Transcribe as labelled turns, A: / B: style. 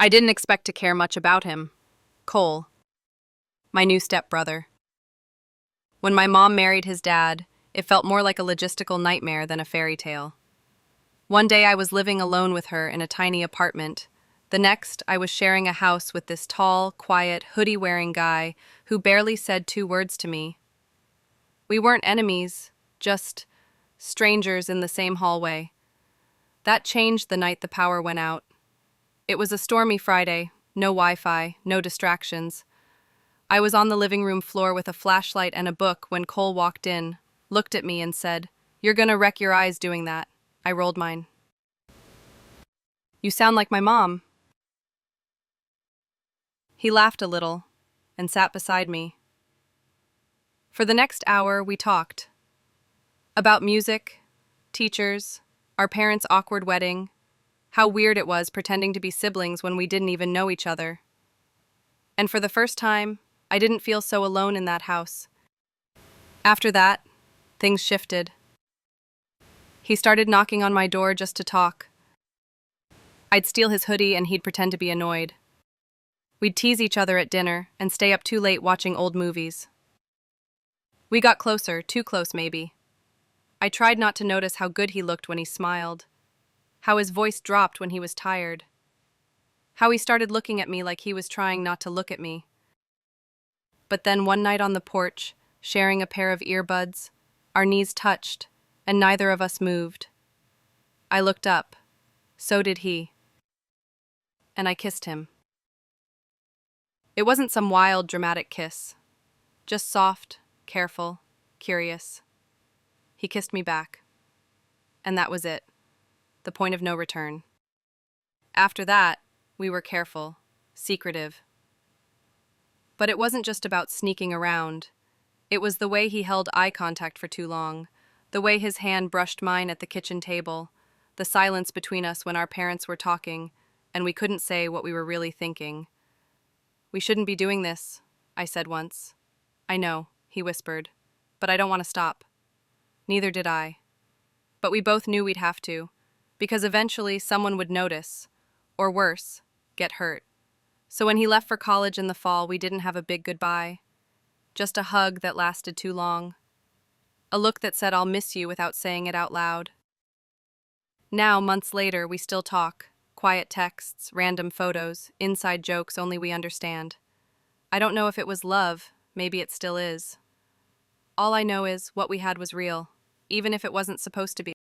A: I didn't expect to care much about him. Cole, my new stepbrother. When my mom married his dad, it felt more like a logistical nightmare than a fairy tale. One day I was living alone with her in a tiny apartment. The next, I was sharing a house with this tall, quiet, hoodie-wearing guy who barely said 2 words to me. We weren't enemies, just strangers in the same hallway. That changed the night the power went out. It was a stormy Friday, no Wi-Fi, no distractions. I was on the living room floor with a flashlight and a book when Cole walked in, looked at me and said, "You're gonna wreck your eyes doing that." I rolled mine. "You sound like my mom." He laughed a little and sat beside me. For the next hour, we talked. About music, teachers, our parents' awkward wedding, how weird it was pretending to be siblings when we didn't even know each other. And for the first time, I didn't feel so alone in that house. After that, things shifted. He started knocking on my door just to talk. I'd steal his hoodie and he'd pretend to be annoyed. We'd tease each other at dinner and stay up too late watching old movies. We got closer, too close maybe. I tried not to notice how good he looked when he smiled, how his voice dropped when he was tired, how he started looking at me like he was trying not to look at me. But then one night on the porch, sharing a pair of earbuds, our knees touched, and neither of us moved. I looked up. So did he. And I kissed him. It wasn't some wild, dramatic kiss. Just soft, careful, curious. He kissed me back. And that was it. The point of no return. After that, we were careful, secretive. But it wasn't just about sneaking around. It was the way he held eye contact for too long, the way his hand brushed mine at the kitchen table, the silence between us when our parents were talking, and we couldn't say what we were really thinking. "We shouldn't be doing this," I said once. "I know," he whispered, "but I don't want to stop." Neither did I. But we both knew we'd have to, because eventually someone would notice, or worse, get hurt. So when he left for college in the fall, we didn't have a big goodbye. Just a hug that lasted too long. A look that said, "I'll miss you," without saying it out loud. Now, months later, we still talk. Quiet texts, random photos, inside jokes only we understand. I don't know if it was love, maybe it still is. All I know is what we had was real, even if it wasn't supposed to be.